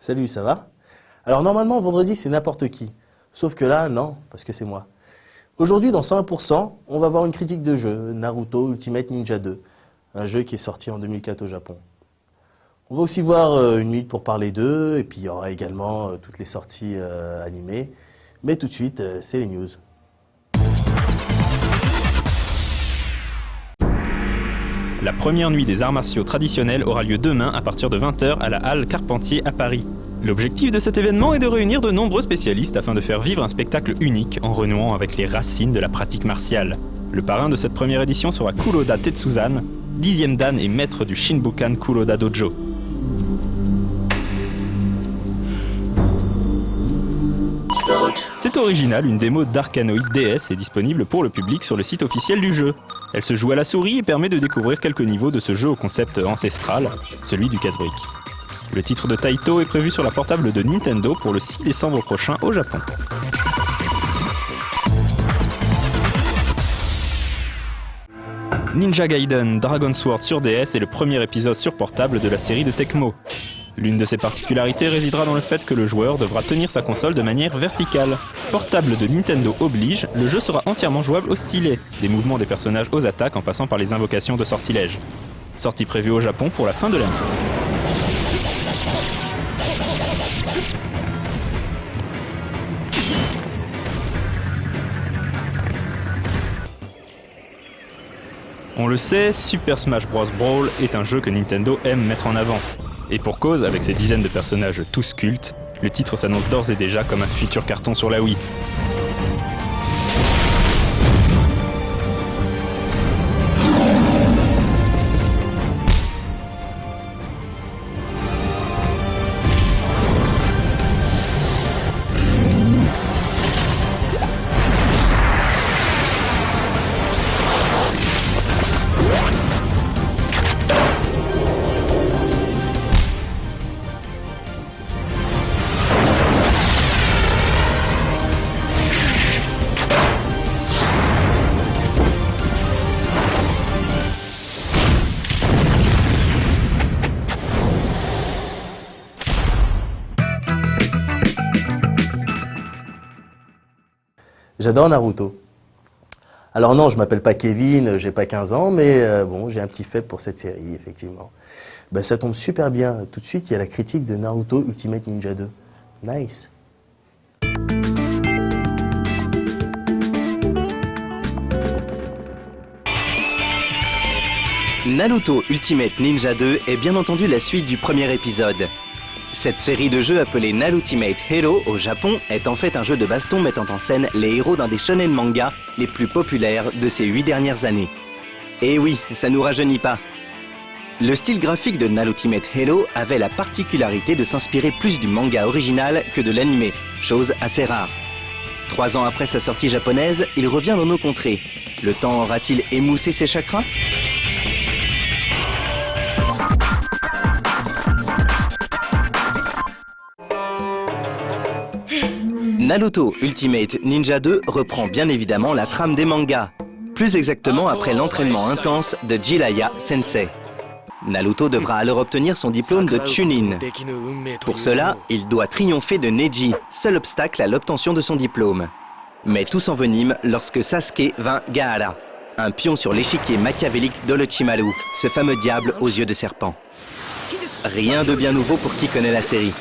Salut, ça va? Alors normalement, vendredi, c'est n'importe qui. Sauf que là, non, parce que c'est moi. Aujourd'hui, dans 101%, on va voir une critique de jeu, Naruto Ultimate Ninja 2, un jeu qui est sorti en 2004 au Japon. On va aussi voir une minute pour parler d'eux, et puis il y aura également toutes les sorties animées. Mais tout de suite, c'est les news. La première nuit des arts martiaux traditionnels aura lieu demain à partir de 20h à la Halle Carpentier à Paris. L'objectif de cet événement est de réunir de nombreux spécialistes afin de faire vivre un spectacle unique en renouant avec les racines de la pratique martiale. Le parrain de cette première édition sera Kuroda Tetsuzan, 10e dan et maître du Shinbukan Kuroda Dojo. C'est original, une démo d'Arcanoid DS est disponible pour le public sur le site officiel du jeu. Elle se joue à la souris et permet de découvrir quelques niveaux de ce jeu au concept ancestral, celui du casse-brique. Le titre de Taito est prévu sur la portable de Nintendo pour le 6 décembre prochain au Japon. Ninja Gaiden Dragon Sword sur DS est le premier épisode sur portable de la série de Tecmo. L'une de ses particularités résidera dans le fait que le joueur devra tenir sa console de manière verticale. Portable de Nintendo oblige, le jeu sera entièrement jouable au stylet, des mouvements des personnages aux attaques en passant par les invocations de sortilèges. Sortie prévue au Japon pour la fin de l'année. On le sait, Super Smash Bros. Brawl est un jeu que Nintendo aime mettre en avant. Et pour cause, avec ses dizaines de personnages tous cultes, le titre s'annonce d'ores et déjà comme un futur carton sur la Wii. J'adore Naruto. Alors non, je m'appelle pas Kevin, j'ai pas 15 ans, mais bon, j'ai un petit faible pour cette série, effectivement. Ben, ça tombe super bien. Tout de suite, il y a la critique de Naruto Ultimate Ninja 2. Nice. Naruto Ultimate Ninja 2 est bien entendu la suite du premier épisode. Cette série de jeux appelée Naltimate Hero au Japon est en fait un jeu de baston mettant en scène les héros d'un des shonen manga les plus populaires de ces 8 dernières années. Et oui, ça nous rajeunit pas. Le style graphique de Naltimate Hero avait la particularité de s'inspirer plus du manga original que de l'anime, chose assez rare. 3 ans après sa sortie japonaise, il revient dans nos contrées. Le temps aura-t-il émoussé ses chakras ? Naruto Ultimate Ninja 2 reprend bien évidemment la trame des mangas, plus exactement après l'entraînement intense de Jiraiya Sensei. Naruto devra alors obtenir son diplôme de Chunin. Pour cela, il doit triompher de Neji, seul obstacle à l'obtention de son diplôme. Mais tout s'envenime lorsque Sasuke vainc Gaara, un pion sur l'échiquier machiavélique d'Orochimaru, ce fameux diable aux yeux de serpent. Rien de bien nouveau pour qui connaît la série.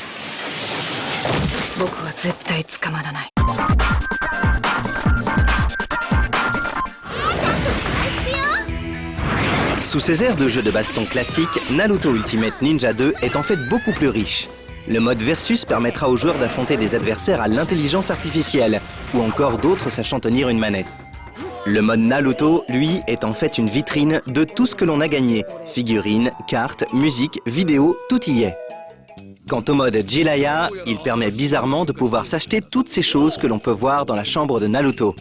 Sous ses airs de jeu de baston classique, Naruto Ultimate Ninja 2 est en fait beaucoup plus riche. Le mode versus permettra aux joueurs d'affronter des adversaires à l'intelligence artificielle, ou encore d'autres sachant tenir une manette. Le mode Naruto, lui, est en fait une vitrine de tout ce que l'on a gagné. Figurines, cartes, musique, vidéos, tout y est. Quant au mode Jiraiya, il permet bizarrement de pouvoir s'acheter toutes ces choses que l'on peut voir dans la chambre de Naruto.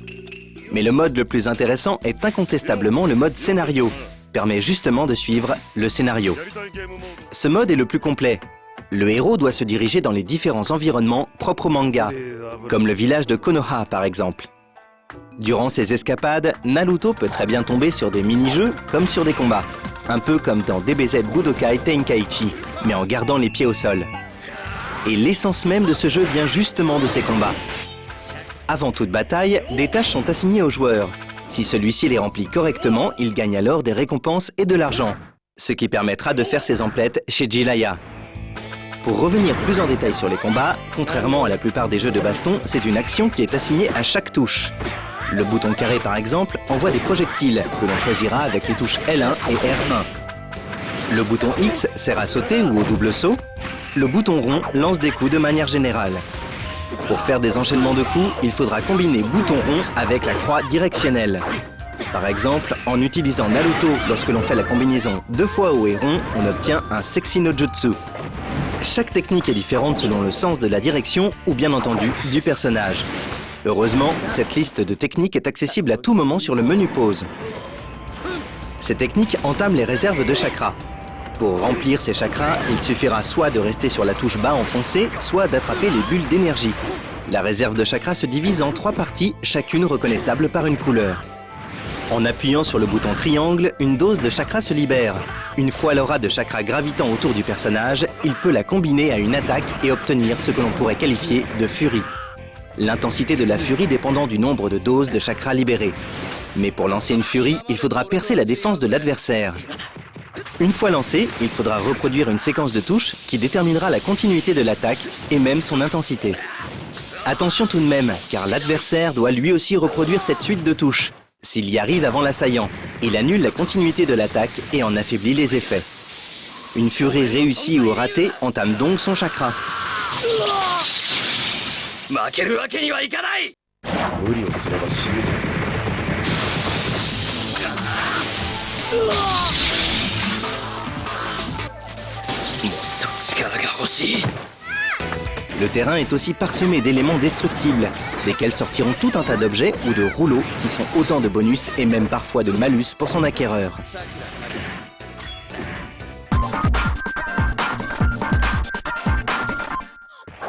Mais le mode le plus intéressant est incontestablement le mode scénario, permet justement de suivre le scénario. Ce mode est le plus complet. Le héros doit se diriger dans les différents environnements propres au manga, comme le village de Konoha par exemple. Durant ses escapades, Naruto peut très bien tomber sur des mini-jeux comme sur des combats. Un peu comme dans DBZ Budokai Tenkaichi, mais en gardant les pieds au sol. Et l'essence même de ce jeu vient justement de ces combats. Avant toute bataille, des tâches sont assignées au joueur. Si celui-ci les remplit correctement, il gagne alors des récompenses et de l'argent, ce qui permettra de faire ses emplettes chez Jiraiya. Pour revenir plus en détail sur les combats, contrairement à la plupart des jeux de baston, c'est une action qui est assignée à chaque touche. Le bouton carré par exemple envoie des projectiles que l'on choisira avec les touches L1 et R1. Le bouton X sert à sauter ou au double saut. Le bouton rond lance des coups de manière générale. Pour faire des enchaînements de coups, il faudra combiner bouton rond avec la croix directionnelle. Par exemple, en utilisant Naruto lorsque l'on fait la combinaison 2 fois haut et rond, on obtient un sexy no jutsu. Chaque technique est différente selon le sens de la direction ou bien entendu du personnage. Heureusement, cette liste de techniques est accessible à tout moment sur le menu pause. Ces techniques entament les réserves de chakras. Pour remplir ces chakras, il suffira soit de rester sur la touche bas enfoncée, soit d'attraper les bulles d'énergie. La réserve de chakras se divise en 3 parties, chacune reconnaissable par une couleur. En appuyant sur le bouton triangle, une dose de chakra se libère. Une fois l'aura de chakra gravitant autour du personnage, il peut la combiner à une attaque et obtenir ce que l'on pourrait qualifier de furie. L'intensité de la furie dépendant du nombre de doses de chakra libérées. Mais pour lancer une furie, il faudra percer la défense de l'adversaire. Une fois lancé, il faudra reproduire une séquence de touches qui déterminera la continuité de l'attaque et même son intensité. Attention tout de même, car l'adversaire doit lui aussi reproduire cette suite de touches. S'il y arrive avant l'assaillant, il annule la continuité de l'attaque et en affaiblit les effets. Une furie réussie ou ratée entame donc son chakra. Le terrain est aussi parsemé d'éléments destructibles, desquels sortiront tout un tas d'objets ou de rouleaux qui sont autant de bonus et même parfois de malus pour son acquéreur.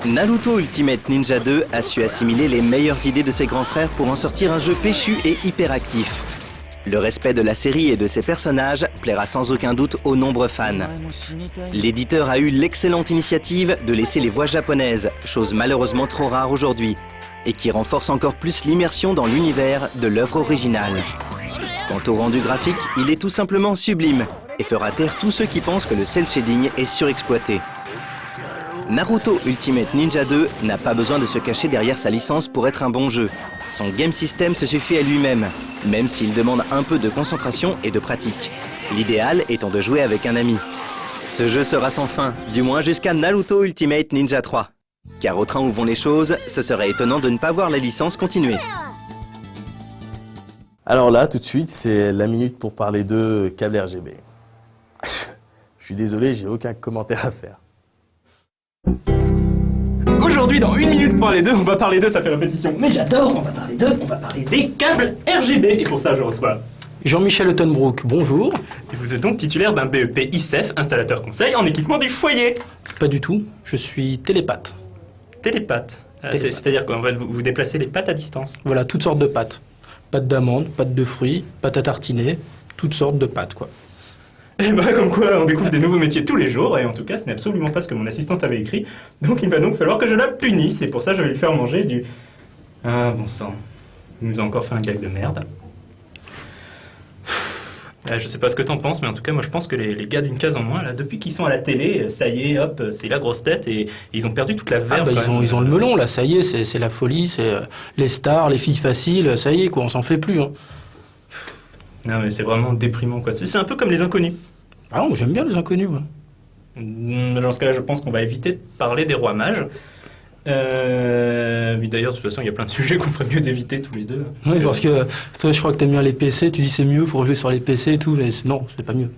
Naruto Ultimate Ninja 2 a su assimiler les meilleures idées de ses grands frères pour en sortir un jeu péchu et hyperactif. Le respect de la série et de ses personnages plaira sans aucun doute aux nombreux fans. L'éditeur a eu l'excellente initiative de laisser les voix japonaises, chose malheureusement trop rare aujourd'hui, et qui renforce encore plus l'immersion dans l'univers de l'œuvre originale. Quant au rendu graphique, il est tout simplement sublime, et fera taire tous ceux qui pensent que le cel shading est surexploité. Naruto Ultimate Ninja 2 n'a pas besoin de se cacher derrière sa licence pour être un bon jeu. Son game system se suffit à lui-même, même s'il demande un peu de concentration et de pratique. L'idéal étant de jouer avec un ami. Ce jeu sera sans fin, du moins jusqu'à Naruto Ultimate Ninja 3. Car au train où vont les choses, ce serait étonnant de ne pas voir la licence continuer. Alors là, tout de suite, c'est la minute pour parler de câble RGB. Je suis désolé, j'ai aucun commentaire à faire. Aujourd'hui, dans 1 minute pour parler d'eux, on va parler d'eux, ça fait répétition. Mais j'adore, on va parler d'eux, on va parler des câbles RGB. Et pour ça, je reçois Jean-Michel Ottenbrook, bonjour. Et vous êtes donc titulaire d'un BEP ICEF, installateur conseil en équipement du foyer. Pas du tout, je suis télépathe. Télépathe. Télépathe. C'est-à-dire quoi, vous déplacez les pâtes à distance. Voilà, toutes sortes de pâtes. Pâtes d'amande, pâtes de fruits, pâtes à tartiner, toutes sortes de pâtes, quoi. Et bah comme quoi on découvre des nouveaux métiers tous les jours, et en tout cas ce n'est absolument pas ce que mon assistante avait écrit, donc il va donc falloir que je la punisse, et pour ça je vais lui faire manger du... Ah bon sang, il nous a encore fait un gag de merde. Je sais pas ce que t'en penses, mais en tout cas moi je pense que les gars d'une case en moins, là, depuis qu'ils sont à la télé, ça y est, hop, c'est la grosse tête, et ils ont perdu toute la verve. Ah bah ils ont le melon là, ça y est, c'est la folie, c'est les stars, les filles faciles, ça y est quoi, on s'en fait plus. Hein. Non mais c'est vraiment déprimant quoi, c'est un peu comme les inconnus. Ah non, j'aime bien les inconnus, moi. Dans ce cas-là, je pense qu'on va éviter de parler des rois mages. Mais d'ailleurs, de toute façon, il y a plein de sujets qu'on ferait mieux d'éviter tous les deux. Oui, parce que toi, je crois que t'aimes bien les PC, tu dis c'est mieux pour jouer sur les PC et tout, mais non, c'est pas mieux.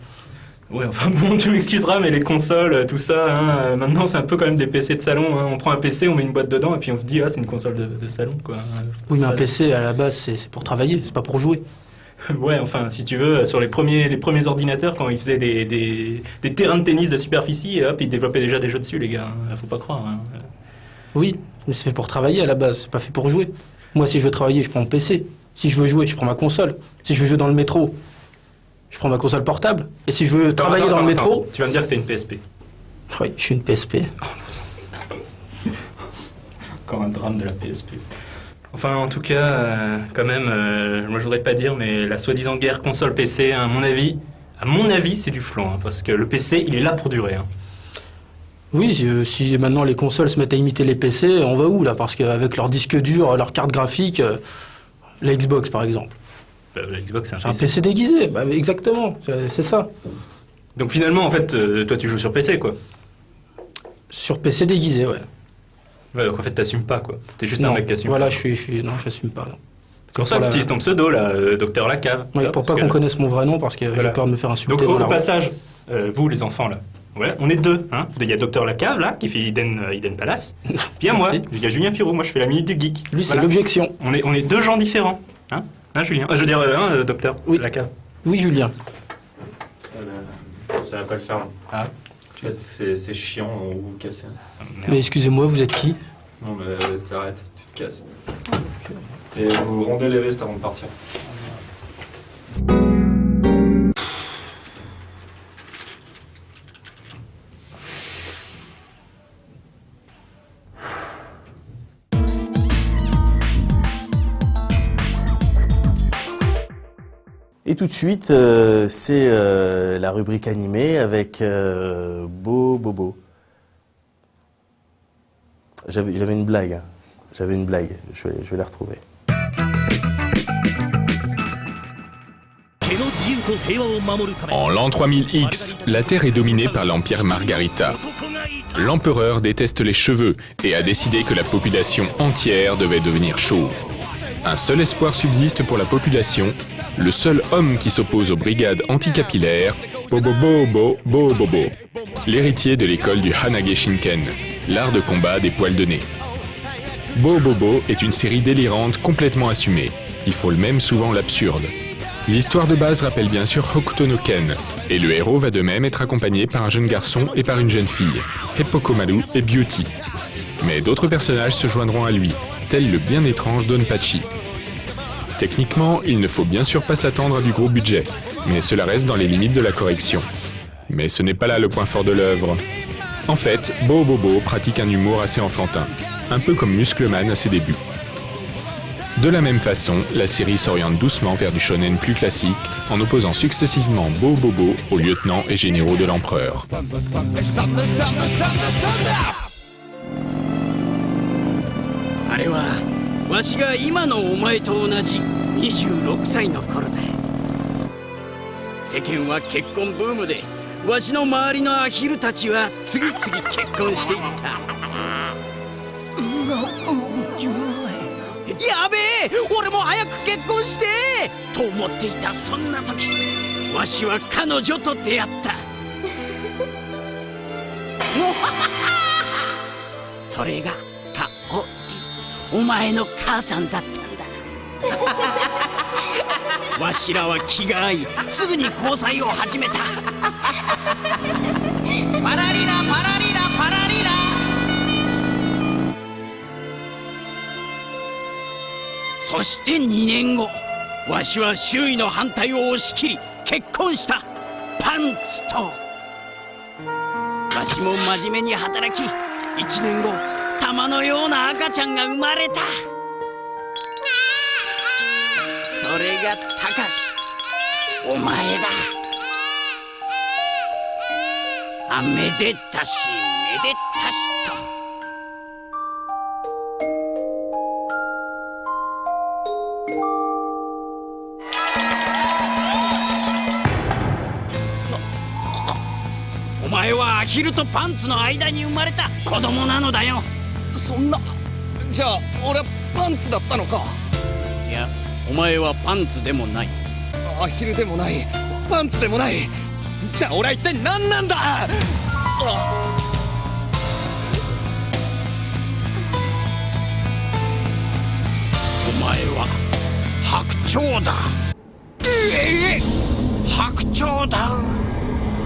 Ouais, enfin bon, tu m'excuseras, mais les consoles, tout ça, hein, maintenant c'est un peu quand même des PC de salon. Hein. On prend un PC, on met une boîte dedans, et puis on se dit, ah, c'est une console de salon, quoi. Oui, mais un PC, à la base, c'est pour travailler, c'est pas pour jouer. Ouais, enfin, si tu veux, sur les premiers ordinateurs, quand ils faisaient des terrains de tennis de superficie, et hop, ils développaient déjà des jeux dessus, les gars. Faut pas croire. Hein. Oui, mais c'est fait pour travailler à la base, c'est pas fait pour jouer. Moi, si je veux travailler, je prends mon PC. Si je veux jouer, je prends ma console. Si je veux jouer dans le métro, je prends ma console portable. Et si je veux travailler dans le métro... Tu vas me dire que t'es une PSP. Oui, je suis une PSP. Encore un drame de la PSP. Enfin, en tout cas, quand même, moi je voudrais pas dire, mais la soi-disant guerre console-PC, à mon avis, c'est du flan, hein, parce que le PC, il est là pour durer. Hein. Oui, si maintenant les consoles se mettent à imiter les PC, on va où là? Parce qu'avec leur disque dur, leur carte graphique, la Xbox par exemple. La Xbox, c'est un C'est un PC. PC déguisé, bah, exactement, c'est ça. Donc finalement, en fait, toi tu joues sur PC, quoi. Sur PC déguisé, ouais. Ouais, donc en fait, t'assumes pas, quoi. T'es juste un Non, mec qui assume. voilà, pas. non, j'assume pas. Non. C'est pour ça que tu utilises ton pseudo, là, Docteur Lacave. Oui, Là, pour parce pas que qu'on là- connaisse mon vrai nom, parce que Voilà. j'ai peur de me faire insulter Donc dans au la rue. passage, vous les enfants, là, ouais, on est deux. Hein. Il y a Docteur Lacave, là, qui fait Iden Palace. Puis il y a moi, Merci. il y a Julien Pirou, moi je fais la minute du geek. Lui, c'est Voilà. l'objection. On est deux gens différents. Hein, Julien Je veux dire, Docteur Oui. Lacave. Oui, Julien. Ça va pas le faire. Ah. C'est chiant, on vous casse. Mais excusez-moi, vous êtes qui? Non mais t'arrêtes, tu te casses. Et vous rendez les vestes avant de partir. Et tout de suite, c'est la rubrique animée avec Bobo. J'avais une blague. Hein. J'avais une blague. Je vais la retrouver. En l'an 3000X, la Terre est dominée par l'Empire Margarita. L'empereur déteste les cheveux et a décidé que la population entière devait devenir chauve. Un seul espoir subsiste pour la population, le seul homme qui s'oppose aux brigades anticapillaires, Bobo, l'héritier de l'école du Hanage Shinken, l'art de combat des poils de nez. Bobo est une série délirante complètement assumée. Il frôle même souvent l'absurde. L'histoire de base rappelle bien sûr Hokuto no Ken, et le héros va de même être accompagné par un jeune garçon et par une jeune fille, Heppokomaru et Beauty. Mais d'autres personnages se joindront à lui, tel le bien étrange Donpachi. Techniquement, il ne faut bien sûr pas s'attendre à du gros budget, mais cela reste dans les limites de la correction. Mais ce n'est pas là le point fort de l'œuvre. En fait, Bobo pratique un humour assez enfantin, un peu comme Muscleman à ses débuts. De la même façon, la série s'oriente doucement vers du shonen plus classique, en opposant successivement Bobo aux lieutenants et généraux de l'empereur. あれはわしが今のお前と同じ26歳の頃だ。世間は結婚ブームでわしの周りのアヒルたちは次々結婚していった。やべえ、俺も早く結婚してと思っていたそんな時、わしは彼女と出会った。それがカオリ、お前の母さんだったんだ。わしらは気が合い、すぐに交際を始めた。パラリラパラリラパラリラ。そして2年後、わしは周囲の反対を押し切り結婚した。パンツとわしも真面目に働き、1年後玉のような赤ちゃんが生まれた。それがたかし、お前だ。あ、めでたしめでたしと。お前はアヒルとパンツの間に生まれた子供なのだよ。そんな、じゃあ俺はパンツだったのか。いや、お前はパンツでもない。アヒルでもないパンツでもない。じゃあ俺は一体何なんだ。お前は白鳥だ。白鳥だ。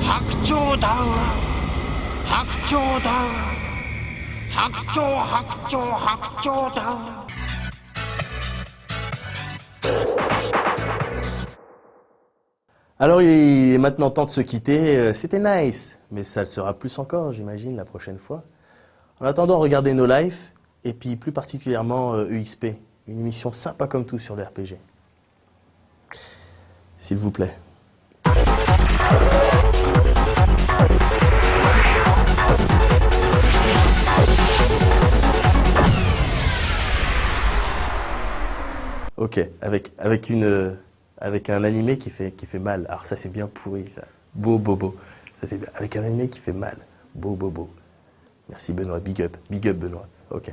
白鳥だ。白鳥だ。白鳥白鳥白鳥だ。Alors, il est maintenant temps de se quitter. C'était nice, mais ça le sera plus encore, j'imagine, la prochaine fois. En attendant, regardez nos lives et puis plus particulièrement EXP, une émission sympa comme tout sur le RPG. S'il vous plaît. Ok, avec un animé qui fait mal. Alors ça c'est bien pourri ça. Beau. Ça c'est bien. Avec un animé qui fait mal. Beau. Merci Benoît, big up Benoît. Ok.